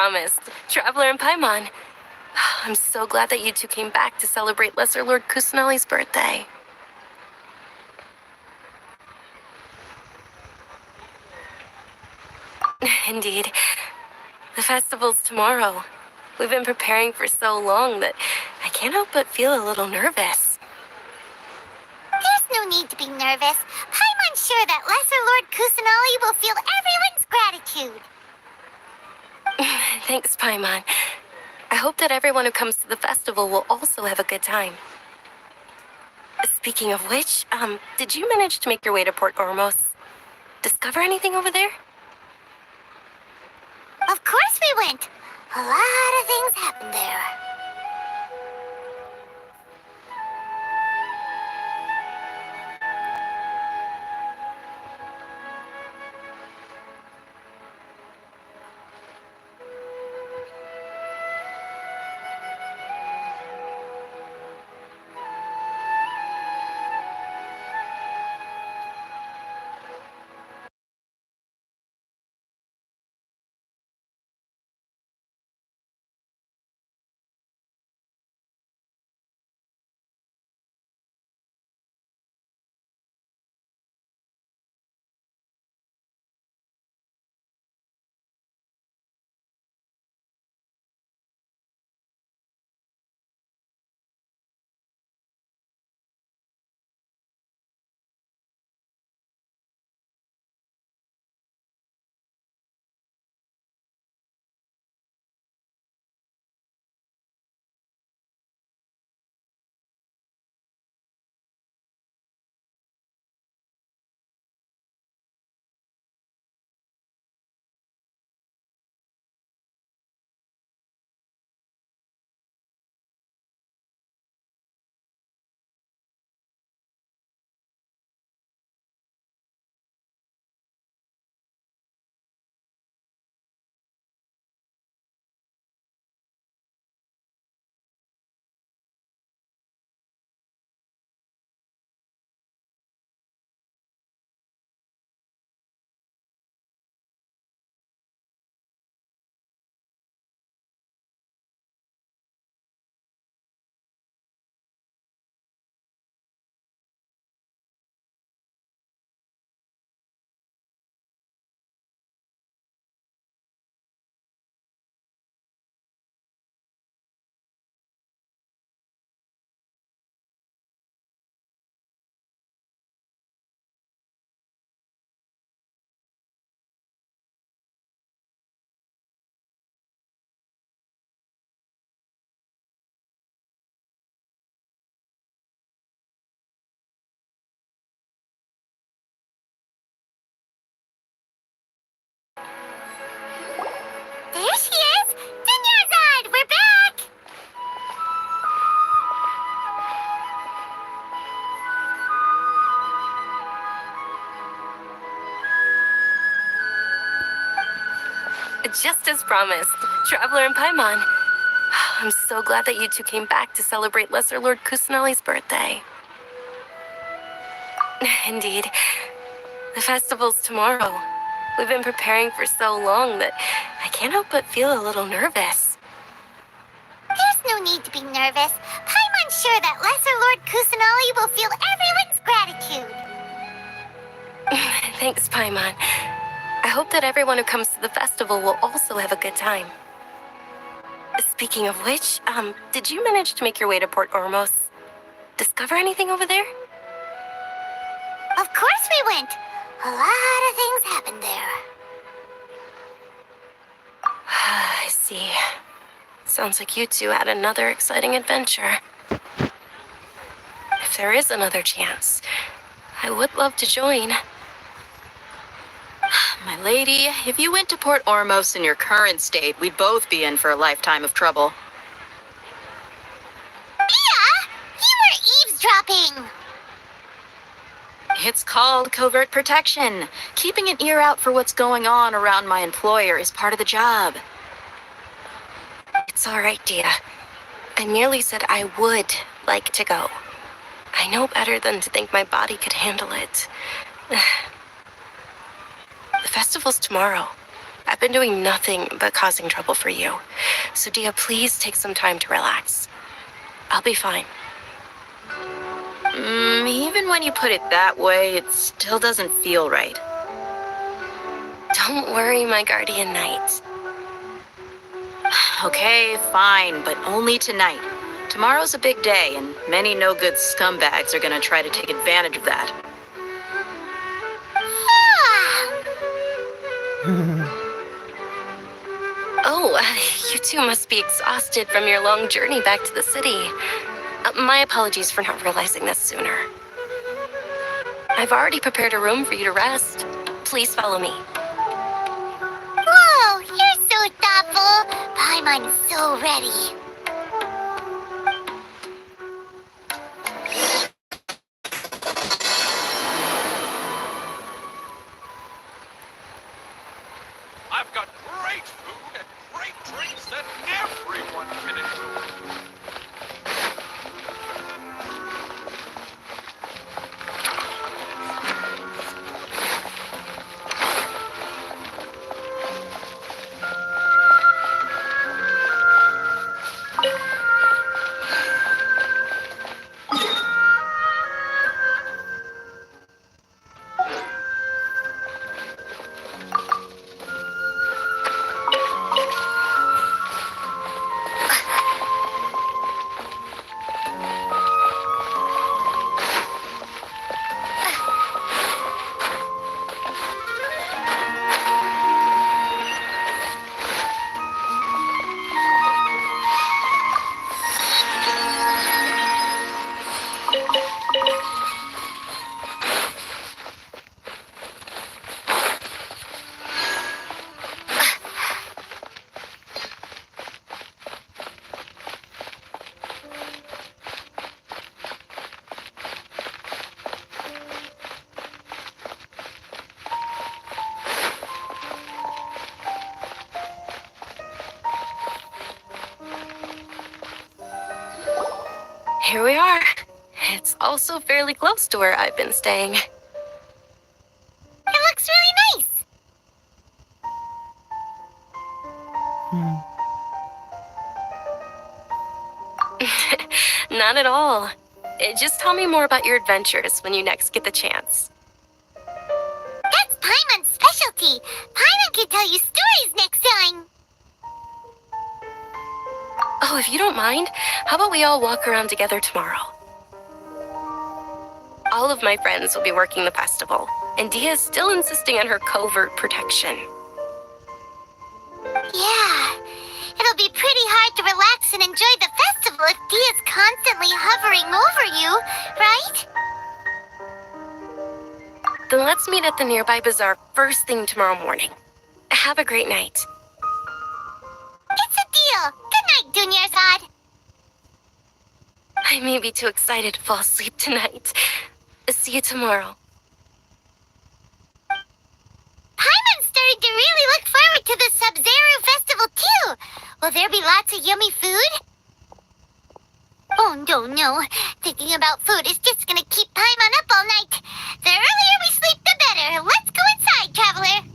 promised. Traveler and Paimon. I'm so glad that you two came back to celebrate Lesser Lord Kusanali's birthday. Indeed. The festival's tomorrow. We've been preparing for so long that I can't help but feel a little nervous. There's no need to be nervous. Paimon's sure that Lesser Lord Kusanali will feel everyone's gratitude. Thanks, Paimon. I hope that everyone who comes to the festival will also have a good time. Speaking of which, did you manage to make your way to Port Ormos? Discover anything over there? Of course we went. A lot of things happened there. There she is! Dinyarzad, we're back! Just as promised. Traveler and Paimon. I'm so glad that you two came back to celebrate Lesser Lord Kusanali's birthday. Indeed. The festival's tomorrow. We've been preparing for so long that I can't help but feel a little nervous. There's no need to be nervous. Paimon's sure that Lesser Lord Kusanali will feel everyone's gratitude. Thanks, Paimon. I hope that everyone who comes to the festival will also have a good time. Speaking of which, did you manage to make your way to Port Ormos? Discover anything over there? Of course we went. A lot of things happened there. I see. Sounds like you two had another exciting adventure. If there is another chance, I would love to join. My lady, if you went to Port Ormos in your current state, we'd both be in for a lifetime of trouble. Mia! You were eavesdropping! It's called covert protection. Keeping an ear out for what's going on around my employer is part of the job. It's all right, Dia. I merely said I would like to go. I know better than to think my body could handle it. The festival's tomorrow, at I've been doing nothing but causing trouble for you. So Dia, please take some time to relax. I'll be fine. Even when you put it that way, it still doesn't feel right. Don't worry, my guardian knight. Okay, fine, but only tonight. Tomorrow's a big day, and many no-good scumbags are gonna try to take advantage of that. Oh, you two must be exhausted from your long journey back to the city. My apologies for not realizing this sooner. I've already prepared a room for you to rest. Please follow me. Whoa, you're so thoughtful. Paimon's so ready. I've got great food and great drinks that everyone can enjoy. Here we are. It's also fairly close to where I've been staying. It looks really nice. Not at all. Just tell me more about your adventures when you next get the chance. That's Paimon's specialty. Paimon can tell you stories next time. Oh, if you don't mind, how about we all walk around together tomorrow? All of my friends will be working the festival, and Dia is still insisting on her covert protection. Yeah, it'll be pretty hard to relax and enjoy the festival if Dia's constantly hovering over you, right? Then let's meet at the nearby bazaar first thing tomorrow morning. Have a great night. It's a deal. Good night, Dunyarzad. I may be too excited to fall asleep tonight. See you tomorrow. Paimon's starting to really look forward to the Sabzeruz festival, too. Will there be lots of yummy food? Oh, no. Thinking about food is just gonna keep Paimon up all night. The earlier we sleep, the better. Let's go inside, traveler.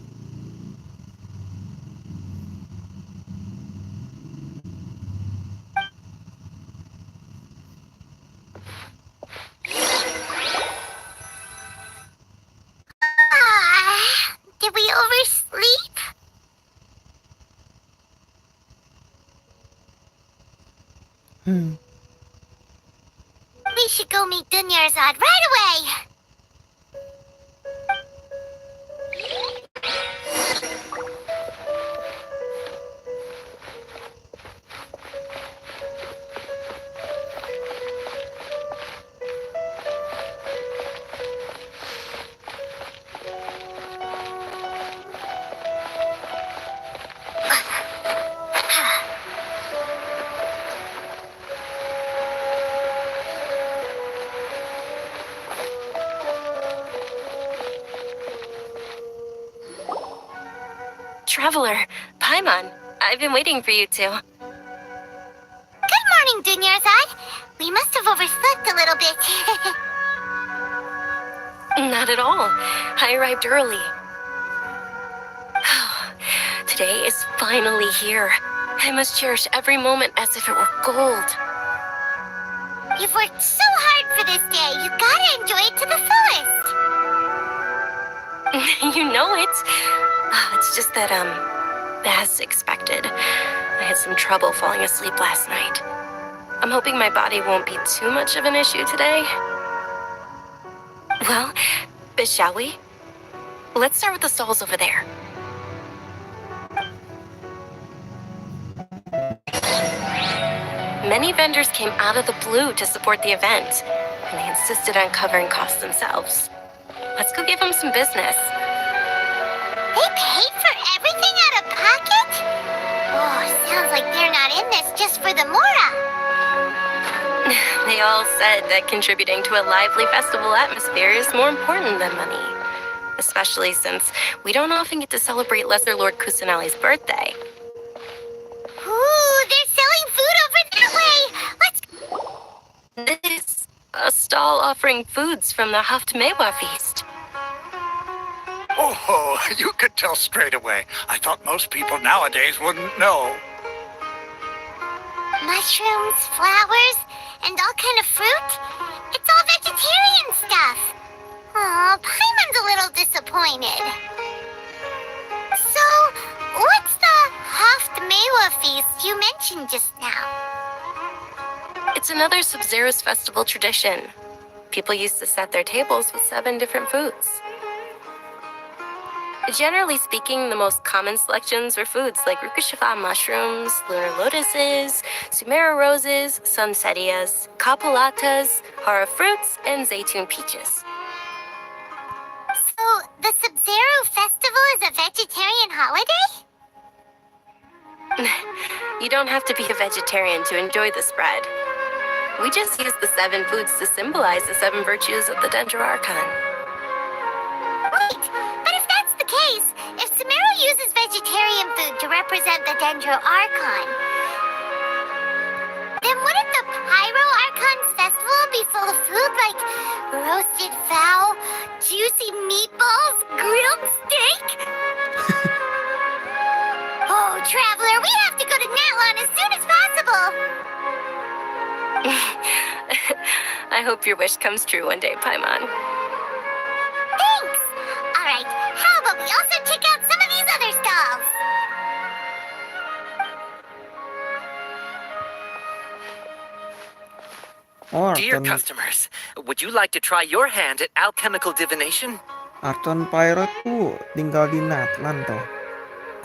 Did we oversleep? We should go meet Dunyarzad right away. Traveler, Paimon, I've been waiting for you two. Good morning, Dunyarzad. We must have overslept a little bit. Not at all. I arrived early. today is finally here. I must cherish every moment as if it were gold. You've worked so hard for this day. You gotta enjoy it to the fullest. You know it. It's just that, as expected, I had some trouble falling asleep last night. I'm hoping my body won't be too much of an issue today. Well, shall we? Let's start with the stalls over there. Many vendors came out of the blue to support the event, and they insisted on covering costs themselves. Let's go give them some business. They paid for everything out of pocket? Oh, sounds like they're not in this just for the mora. They all said that contributing to a lively festival atmosphere is more important than money. Especially since we don't often get to celebrate Lesser Lord Kusanali's birthday. Ooh, they're selling food over that way. Let's... This is a stall offering foods from the Haftmewa feast. Oh, you could tell straight away. I thought most people nowadays wouldn't know. Mushrooms, flowers, and all kind of fruit. It's all vegetarian stuff. Aw, Paimon's a little disappointed. So, what's the Haftmewa feast you mentioned just now? It's another Sabzeruz festival tradition. People used to set their tables with 7 different foods. Generally speaking, the most common selections were foods like rukashifa mushrooms, lunar lotuses, Sumeru roses, sunsetias, kapulatas, hara fruits, and zaytun peaches. So, the Sabzeruz festival is a vegetarian holiday? You don't have to be a vegetarian to enjoy the spread. We just use the 7 foods to symbolize the 7 virtues of the Dendroarchon. Wait, but if that's the case, if Sumeru uses vegetarian food to represent the Dendroarchon, then wouldn't the Pyro Archon's festival be full of food like roasted fowl, juicy meatballs, grilled steak? Oh, Traveler, we have to go to Natlon as soon as possible. I hope your wish comes true one day, Paimon. Thanks. All right, how about we also check out some of these other stalls? Dear customers, would you like to try your hand at alchemical divination? Archon Pyro tuh tinggal di Natlan tuh.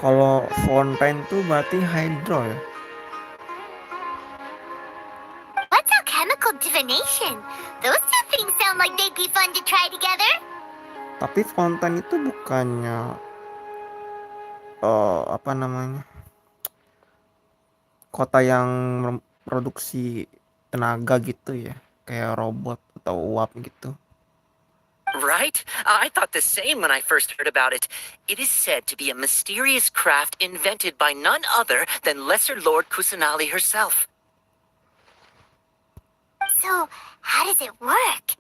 Kalau Fontaine tuh berarti Hydro ya. What's alchemical divination? Those two things sound like they'd be fun to try together. Tapi Fontaine itu bukannya apa namanya? Kota yang produksi tenaga gitu ya, kayak robot atau uap gitu. Right? I thought the same when I first heard about it. It is said to be a mysterious craft invented by none other than Lesser Lord Kusanali herself. So, how does it work?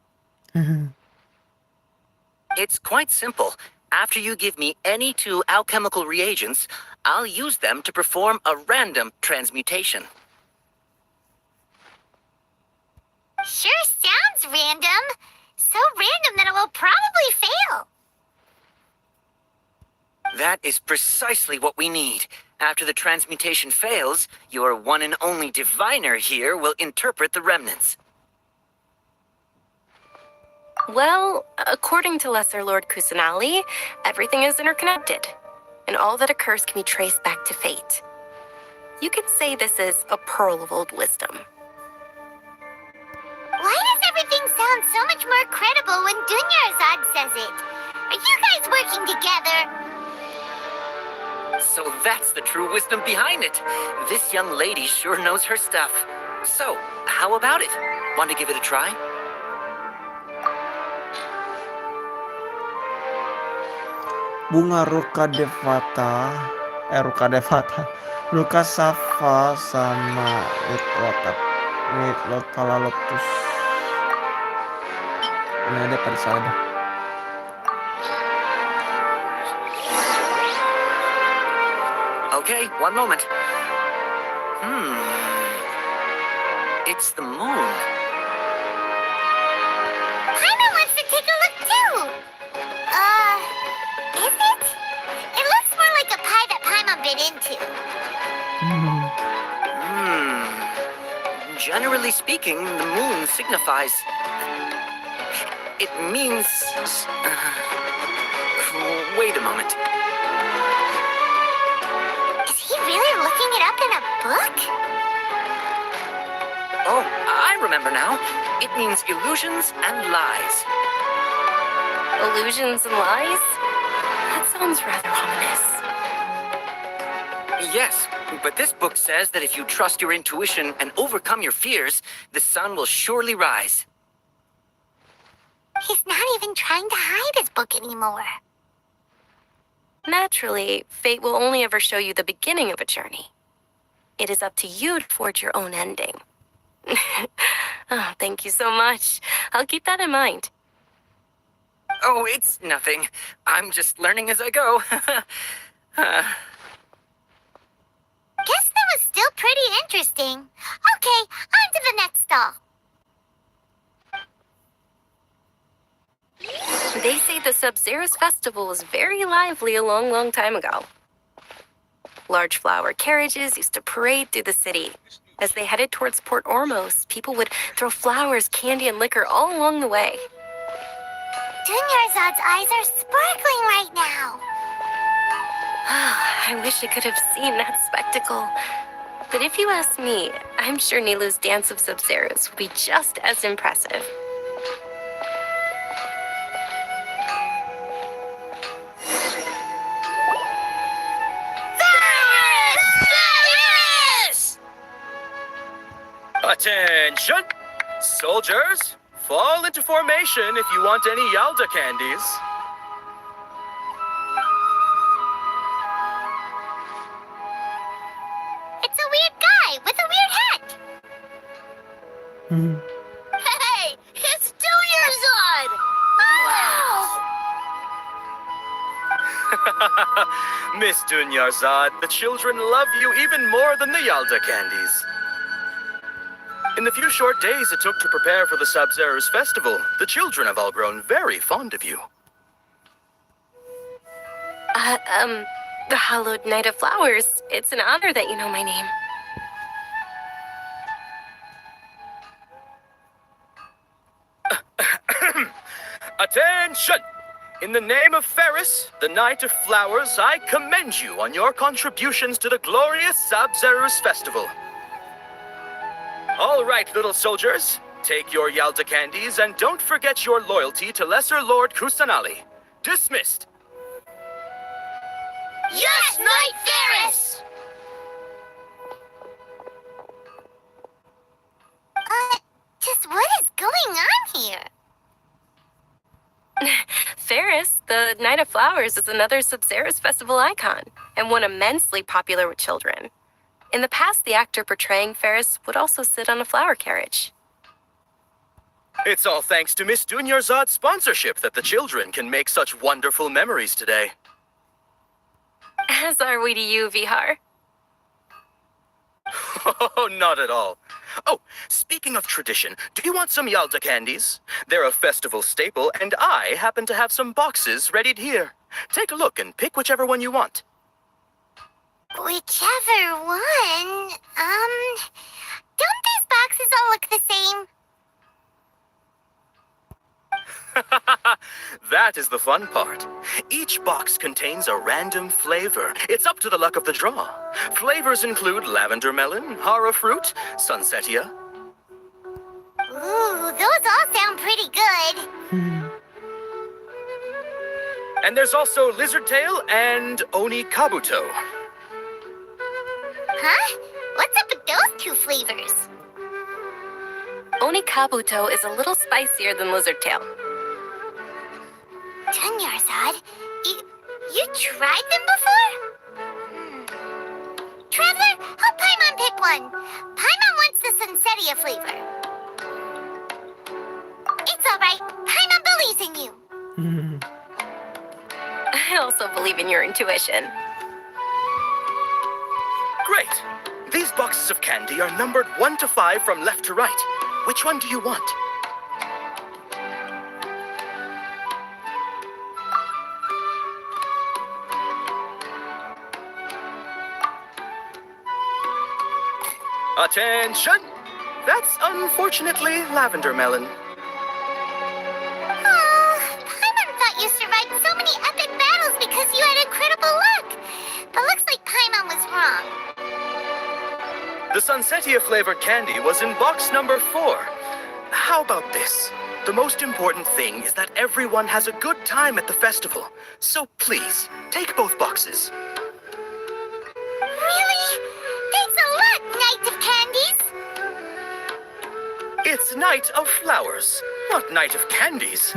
It's quite simple. After you give me any 2 alchemical reagents, I'll use them to perform a random transmutation. Sure sounds random. So random that it will probably fail. That is precisely what we need. After the transmutation fails, your one and only diviner here will interpret the remnants. Well, according to Lesser Lord Kusanali, everything is interconnected, and all that occurs can be traced back to fate. You could say this is a pearl of old wisdom. Why does everything sound so much more credible when Dunyarzad says it? Are you guys working together? So that's the true wisdom behind it. This young lady sure knows her stuff. So, how about it? Want to give it a try? Bunga Rukadevata, Rukasafa sama Litlot Palalotus. Ini ada pada saya. Okay, one moment. It's the moon. Paimon wants to take a look too. Is it? It looks more like a pie that Paimon bit into. Generally speaking, the moon signifies... It means... Wait a moment. Is he really looking it up in a book? Oh, I remember now. It means illusions and lies. Illusions and lies? That sounds rather ominous. Yes, but this book says that if you trust your intuition and overcome your fears, the sun will surely rise. He's not even trying to hide his book anymore. Naturally, fate will only ever show you the beginning of a journey. It is up to you to forge your own ending. Oh, thank you so much. I'll keep that in mind. Oh, it's nothing. I'm just learning as I go. Guess that was still pretty interesting. Okay, on to the next stall. They say the Sabzeruz festival was very lively a long, long time ago. Large flower carriages used to parade through the city. As they headed towards Port Ormos, people would throw flowers, candy, and liquor all along the way. Dunyarzad's eyes are sparkling right now. I wish I could have seen that spectacle. But if you ask me, I'm sure Nilu's dance of Sabzeruz would be just as impressive. Attention! Soldiers, fall into formation if you want any Yalda candies. It's a weird guy with a weird hat. Hey, it's Dunyarzad! Wow! Miss Dunyarzad, the children love you even more than the Yalda candies. In the few short days it took to prepare for the Sabzeruz festival, the children have all grown very fond of you. The hallowed Night of Flowers. It's an honor that you know my name. Attention! In the name of Ferris, the Night of Flowers, I commend you on your contributions to the glorious Sabzeruz festival. All right, little soldiers, take your Yalda candies and don't forget your loyalty to Lesser Lord Kusanali. Dismissed. Yes, Knight Ferris! Just what is going on here? Ferris, the Night of Flowers, is another Sabzeruz festival icon, and one immensely popular with children. In the past, the actor portraying Ferris would also sit on a flower carriage. It's all thanks to Miss Dunyarzad's sponsorship that the children can make such wonderful memories today. As are we to you, Vihar. Oh, not at all. Oh, speaking of tradition, do you want some Yalda candies? They're a festival staple, and I happen to have some boxes readied here. Take a look and pick whichever one you want. Whichever one, don't these boxes all look the same? That is the fun part. Each box contains a random flavor. It's up to the luck of the draw. Flavors include lavender melon, hara fruit, sunsetia. Ooh, those all sound pretty good. And there's also lizard tail and oni kabuto. Huh? What's up with those two flavors? Oni Kabuto is a little spicier than Lizard Tail. Dunyarzad, you tried them before? Traveler, help Paimon pick one. Paimon wants the sunsetia flavor. It's all right. Paimon believes in you. I also believe in your intuition. Great. These boxes of candy are numbered 1 to 5 from left to right. Which one do you want? Attention! That's unfortunately lavender melon. Oh, Paimon thought you survived so many epic battles because you had incredible luck. But looks like Paimon was wrong. The Sunsetia flavored candy was in box number 4. How about this? The most important thing is that everyone has a good time at the festival. So please, take both boxes. Really? Thanks a lot, Knight of Candies. It's Night of Flowers, not Night of Candies.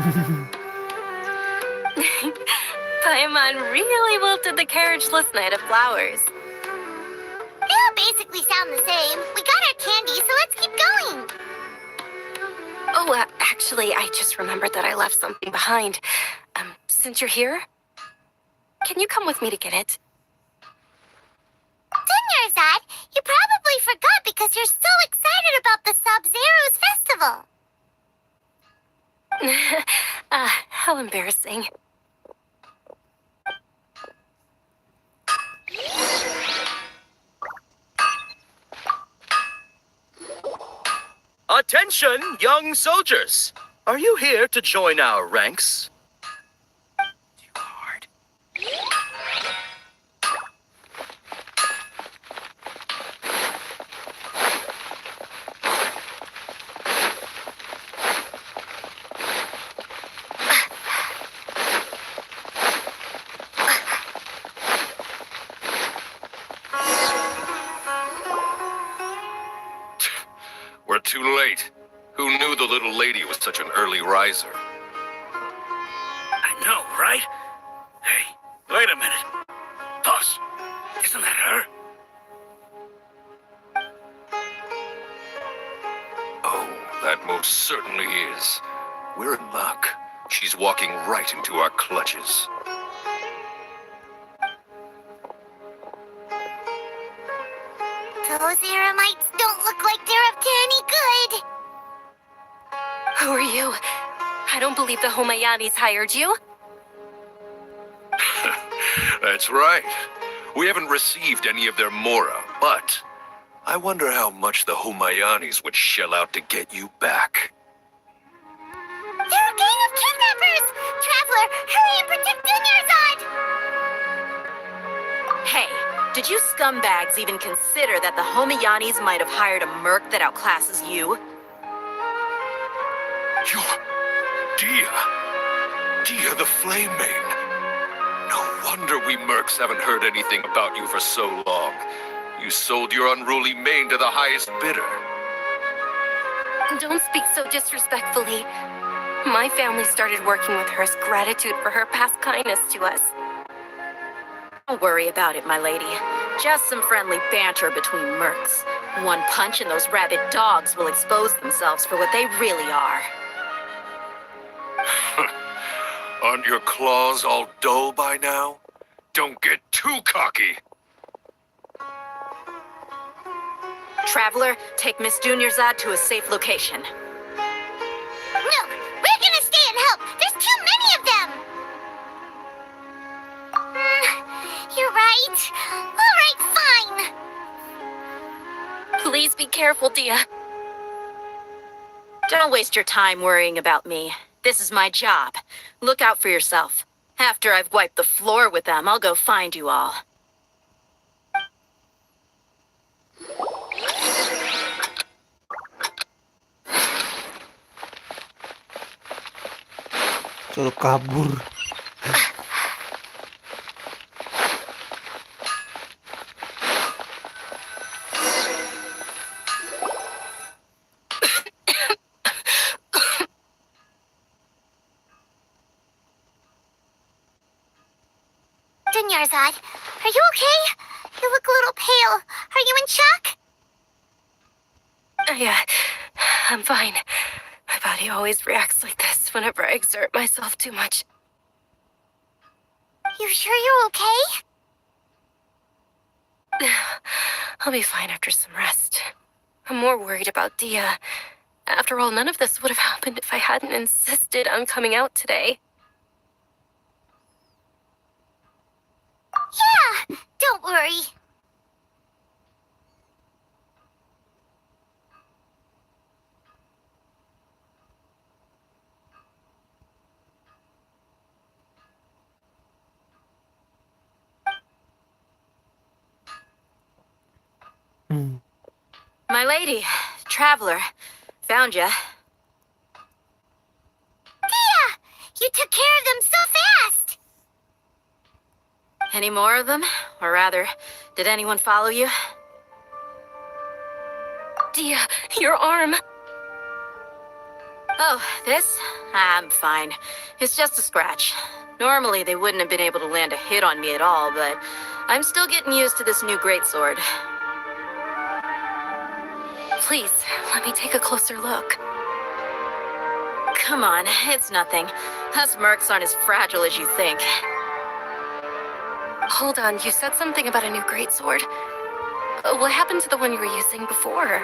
Paimon really wilted the carriageless Night of Flowers. They all basically sound the same. We got our candy, so let's keep going. Oh, actually, I just remembered that I left something behind. Since you're here, can you come with me to get it? Dunyarzad, you probably forgot because you're so excited about the Sabzeruz festival. How embarrassing. Attention, young soldiers! Are you here to join our ranks? Too hard. We're too late. Who knew the little lady was such an early riser? I know, right? Hey, wait a minute. Boss, isn't that her? Oh, that most certainly is. We're in luck. She's walking right into our clutches. Those Eremites don't look like they're up to any good. Who are you? I don't believe the Homayanis hired you. That's right. We haven't received any of their mora, but I wonder how much the Humayanis would shell out to get you back. They're a gang of kidnappers! Traveler, hurry and protect Dunyarzad! Hey, did you scumbags even consider that the Homayanis might have hired a merc that outclasses you? You're Dia the Flame Main. No wonder we mercs haven't heard anything about you for so long. You sold your unruly mane to the highest bidder. Don't speak so disrespectfully. My family started working with her as gratitude for her past kindness to us. Don't worry about it, my lady. Just some friendly banter between mercs. One punch and those rabid dogs will expose themselves for what they really are. Aren't your claws all dull by now? Don't get too cocky. Traveler, take Miss Dunyarzad to a safe location. No, we're gonna stay and help. There's too many of them. You're right. All right, fine. Please be careful, Dia. Don't waste your time worrying about me. This is my job. Look out for yourself. After I've wiped the floor with them, I'll go find you all. Suruh kabur. Dunyarzad, are you okay? You look a little pale. Are you in shock? Yeah, I'm fine. My body always reacts like this whenever I exert myself too much. You sure you're okay? I'll be fine after some rest. I'm more worried about Dia. After all, none of this would have happened if I hadn't insisted on coming out today. Yeah, don't worry. Hmm. My lady, traveler, found ya. Dia, you took care of them so fast. Any more of them? Or rather, did anyone follow you? Dia, your arm. Oh, this? I'm fine. It's just a scratch. Normally, they wouldn't have been able to land a hit on me at all, but I'm still getting used to this new greatsword. Please, let me take a closer look. Come on, it's nothing. Us mercs aren't as fragile as you think. Hold on, you said something about a new greatsword. What happened to the one you were using before?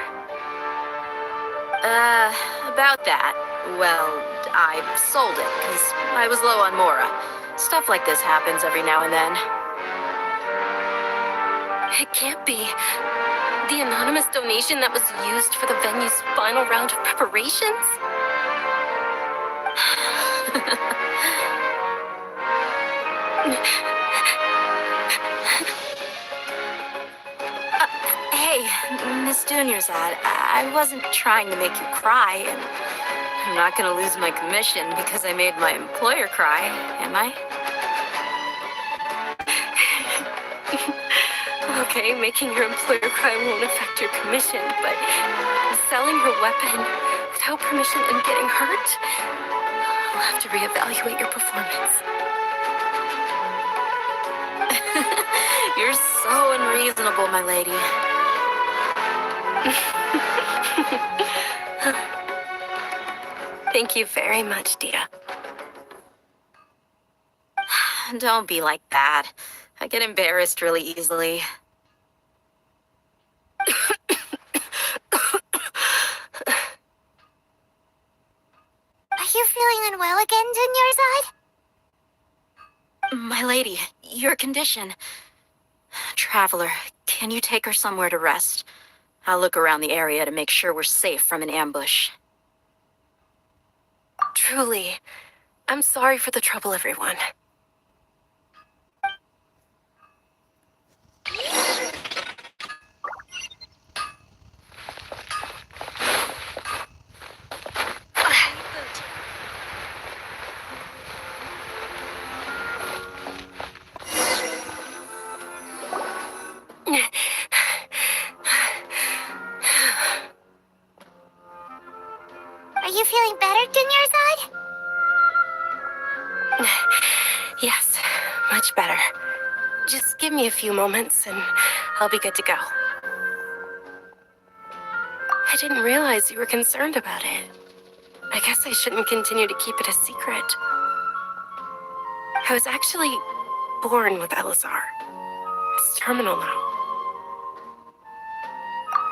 About that. Well, I sold it, because I was low on Mora. Stuff like this happens every now and then. It can't be. The anonymous donation that was used for the venue's final round of preparations? Hey, Miss Dunyarzad, I wasn't trying to make you cry, and I'm not gonna lose my commission because I made my employer cry, am I? Okay, making your employer cry won't affect your commission, but selling her weapon without permission and getting hurt? I'll have to reevaluate your performance. You're so unreasonable, my lady. Thank you very much, Dia. Don't be like that. I get embarrassed really easily. Are you feeling unwell again, Dunyarzad? My lady, your condition. Traveler, can you take her somewhere to rest? I'll look around the area to make sure we're safe from an ambush. Truly, I'm sorry for the trouble, everyone. Are you feeling better, Dunyarzad? Yes, much better. Just give me a few moments and I'll be good to go. I didn't realize you were concerned about it. I guess I shouldn't continue to keep it a secret. I was actually born with Elazar. It's terminal now.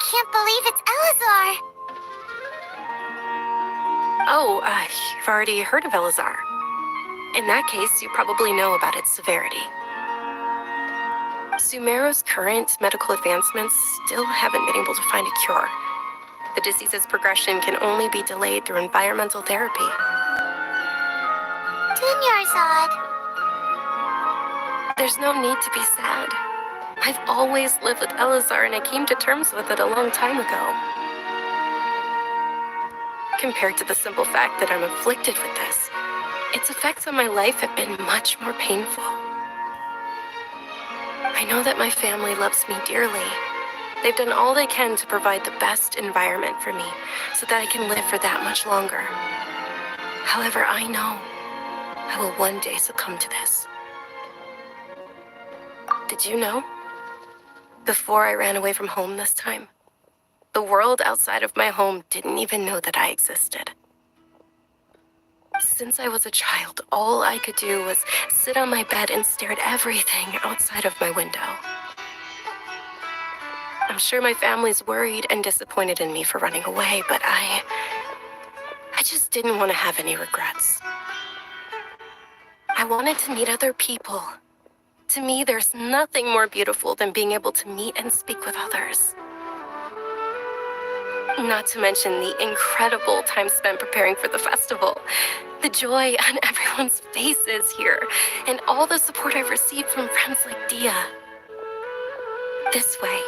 Can't believe it's Elazar. Oh, you've already heard of Elazar. In that case, you probably know about its severity. Sumeru's current medical advancements still haven't been able to find a cure. The disease's progression can only be delayed through environmental therapy. Dunyarzad. There's no need to be sad. I've always lived with Elazar and I came to terms with it a long time ago. Compared to the simple fact that I'm afflicted with this, its effects on my life have been much more painful. I know that my family loves me dearly. They've done all they can to provide the best environment for me so that I can live for that much longer. However, I know I will one day succumb to this. Did you know? Before I ran away from home this time, the world outside of my home didn't even know that I existed. Since I was a child, all I could do was sit on my bed and stare at everything outside of my window. I'm sure my family's worried and disappointed in me for running away, but I just didn't want to have any regrets. I wanted to meet other people. To me, there's nothing more beautiful than being able to meet and speak with others. Not to mention the incredible time spent preparing for the festival. The joy on everyone's faces here, and all the support I've received from friends like Dia. This way,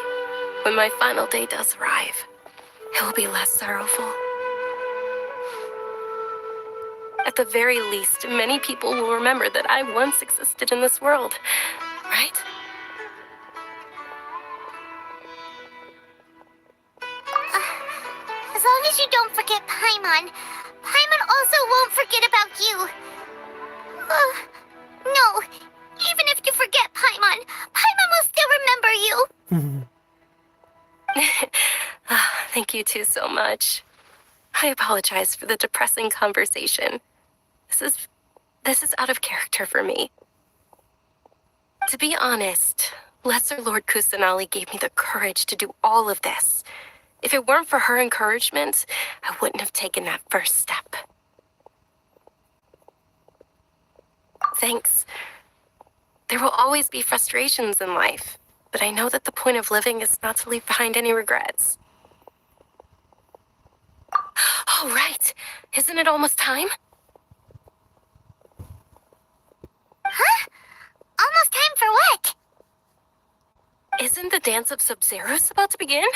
when my final day does arrive, it will be less sorrowful. At the very least, many people will remember that I once existed in this world, right? As long as you don't forget Paimon, Paimon also won't forget about you. No, even if you forget Paimon, Paimon will still remember you. Thank you two so much. I apologize for the depressing conversation. This is out of character for me. To be honest, Lesser Lord Kusanali gave me the courage to do all of this. If it weren't for her encouragement, I wouldn't have taken that first step. Thanks. There will always be frustrations in life, but I know that the point of living is not to leave behind any regrets. Oh, right. Isn't it almost time? Huh? Almost time for what? Isn't the dance of Sabzeruz about to begin?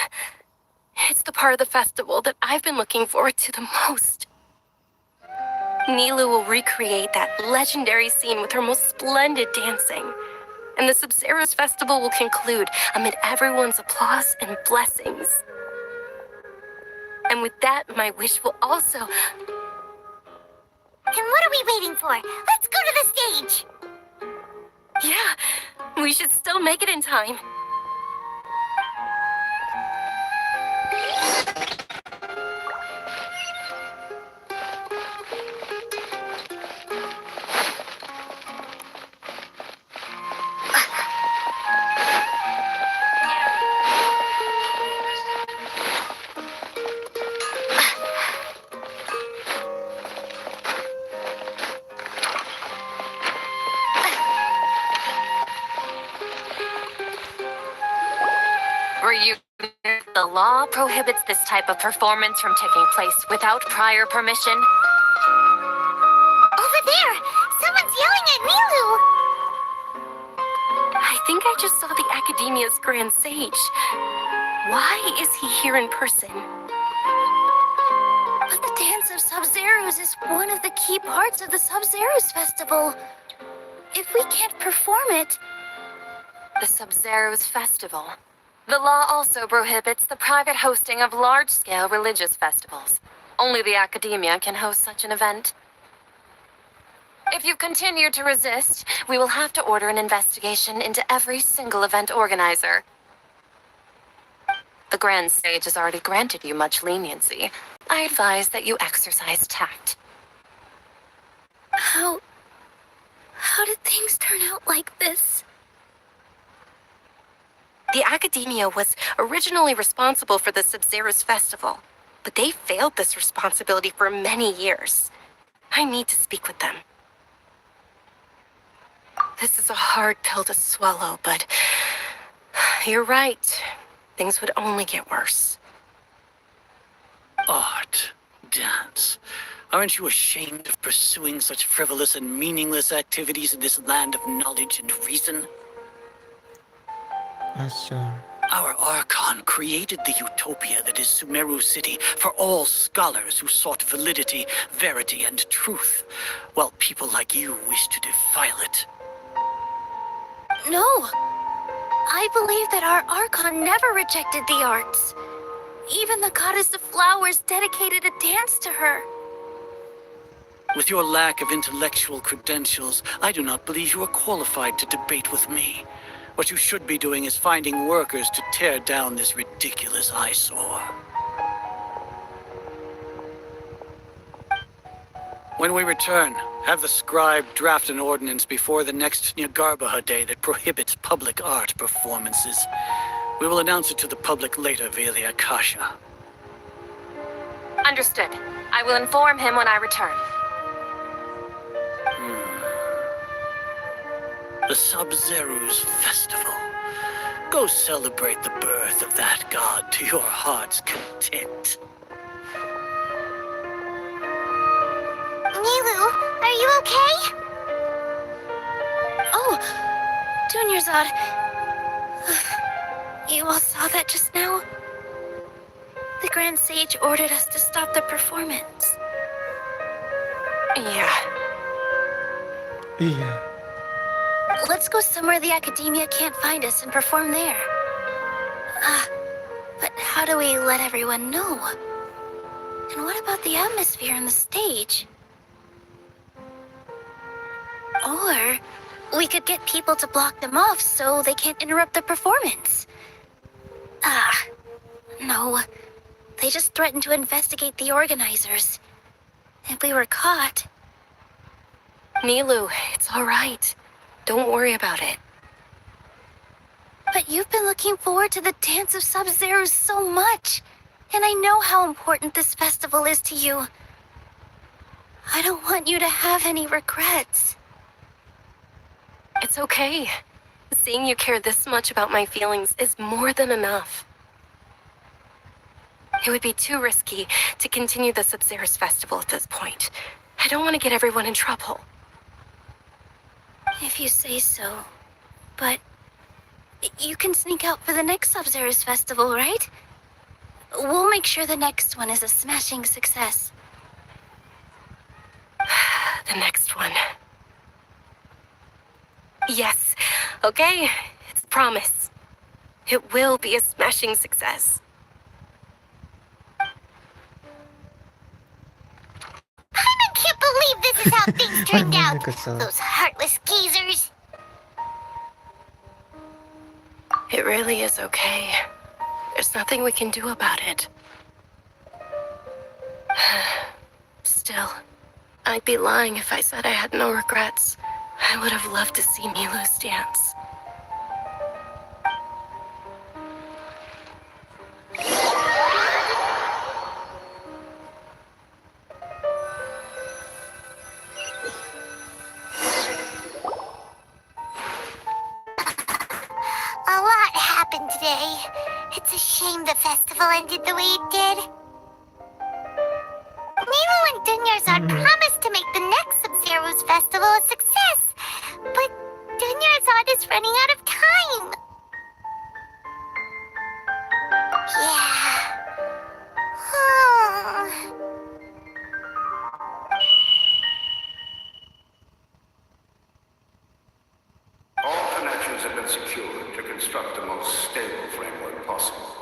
It's the part of the festival that I've been looking forward to the most. Nilu will recreate that legendary scene with her most splendid dancing. And the Sabzeruz festival will conclude amid everyone's applause and blessings. And with that, my wish will also... Then what are we waiting for? Let's go to the stage! Yeah, we should still make it in time. The law prohibits this type of performance from taking place without prior permission. Over there! Someone's yelling at Nilu! I think I just saw the Academia's Grand Sage. Why is he here in person? But the dance of Sabzeruz is one of the key parts of the Sabzeruz festival. If we can't perform it... The Sabzeruz festival. The law also prohibits the private hosting of large-scale religious festivals. Only the Academia can host such an event. If you continue to resist, we will have to order an investigation into every single event organizer. The Grand Sage has already granted you much leniency. I advise that you exercise tact. How did things turn out like this? The Academia was originally responsible for the Sabzeruz festival, but they failed this responsibility for many years. I need to speak with them. This is a hard pill to swallow, but you're right. Things would only get worse. Art, dance. Aren't you ashamed of pursuing such frivolous and meaningless activities in this land of knowledge and reason? Asal. Our Archon created the utopia that is Sumeru City for all scholars who sought validity, verity, and truth, while people like you wish to defile it. No! I believe that our Archon never rejected the arts. Even the goddess of flowers dedicated a dance to her. With your lack of intellectual credentials, I do not believe you are qualified to debate with me. What you should be doing is finding workers to tear down this ridiculous eyesore. When we return, have the scribe draft an ordinance before the next Nyargarbaha Day that prohibits public art performances. We will announce it to the public later via the Akasha. Understood. I will inform him when I return. The Sabzeruz festival. Go celebrate the birth of that god to your heart's content. Nilu, are you okay? Oh, Dunyarzad. You all saw that just now? The Grand Sage ordered us to stop the performance. Yeah. Iya. Let's go somewhere the academia can't find us and perform there. But how do we let everyone know? And what about the atmosphere on the stage? Or we could get people to block them off so they can't interrupt the performance. No. They just threatened to investigate the organizers. If we were caught... Nilu, it's all right. Don't worry about it. But you've been looking forward to the dance of Sabzeruz so much. And I know how important this festival is to you. I don't want you to have any regrets. It's okay. Seeing you care this much about my feelings is more than enough. It would be too risky to continue the Sabzeruz festival at this point. I don't want to get everyone in trouble. If you say so. But you can sneak out for the next Sabzeruz festival, right? We'll make sure the next one is a smashing success. The next one. Yes. Okay. It's a promise. It will be a smashing success. I can't believe this is how things turned out. Kesel. Those heartless geezers. It really is okay. There's nothing we can do about it. Still, I'd be lying if I said I had no regrets. I would have loved to see Nilu's dance. A lot happened today. It's a shame the festival ended the way it did. Nilu and Dunyarzad promised to make the next Sabzeruz festival a success, but Dunyarzad is running out of time. Yeah. All connections have been secured to construct the most stable framework possible.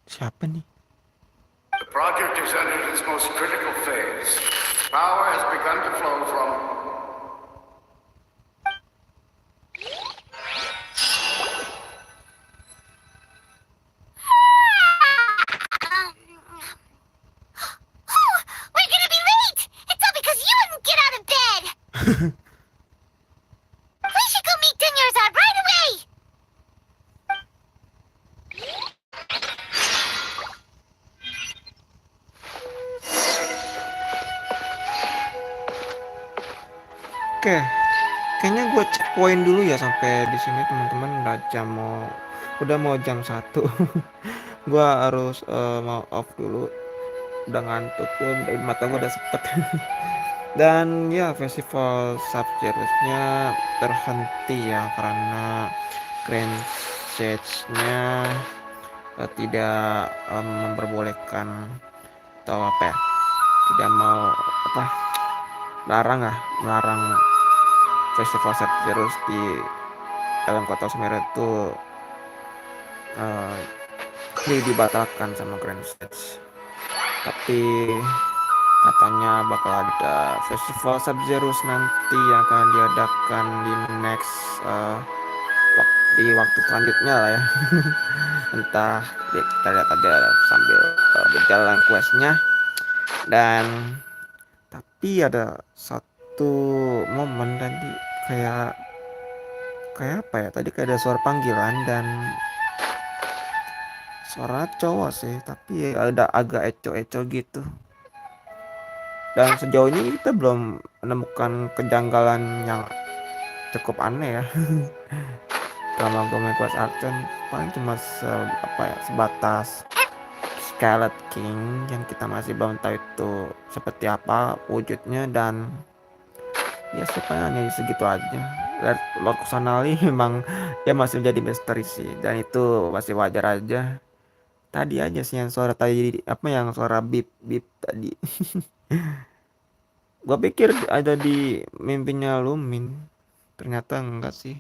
Siapa nih? The project is entered its most critical phase. Power has begun to flow from... Oh, we're gonna be late! It's all because you wouldn't get out of bed! We should go meet Dunyarzad right away! Oke, kayaknya gue cek poin dulu ya sampai di sini teman-teman. Udah mau jam 1. Gue harus mau off dulu. Udah ngantuk tuh, mata gue udah sepet. Dan ya festival Sabzeruznya terhenti ya karena Grand Sage-nya tidak memperbolehkan atau apa ya, tidak mau melarang festival Sabzeruz di dalam kota Sumeru itu dibatalkan sama Grand Sage. Tapi katanya bakal ada festival Sabzeruz nanti yang akan diadakan di di waktu selanjutnya lah ya. Entah kita lihat aja sambil berjalan questnya. Dan tapi ada satu momen tadi kayak kayak apa ya, tadi kayak ada suara panggilan dan suara cowok sih, tapi ada agak eco-eco gitu. Dan sejauh ini kita belum menemukan kejanggalan yang cukup aneh ya. Selama gue main Quest Archon paling cuma sebatas Scarlet King yang kita masih belum tahu itu seperti apa wujudnya, dan ya sebenarnya segitu aja. Lord Kusanali memang ya masih menjadi misteri sih, dan itu masih wajar aja. Tadi aja sih yang suara tadi yang suara bip bip tadi. Gua pikir ada di mimpinya Lumin, ternyata enggak sih.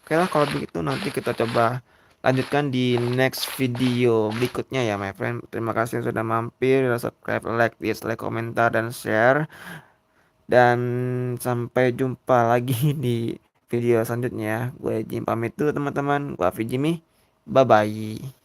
Oke lah kalau begitu nanti kita coba lanjutkan di next video berikutnya ya my friend. Terima kasih yang sudah mampir, subscribe, like, dislike, komentar, dan share. Dan sampai jumpa lagi di video selanjutnya. Gue Jim pamit dulu teman-teman. Gue FiziMeds. Bye bye.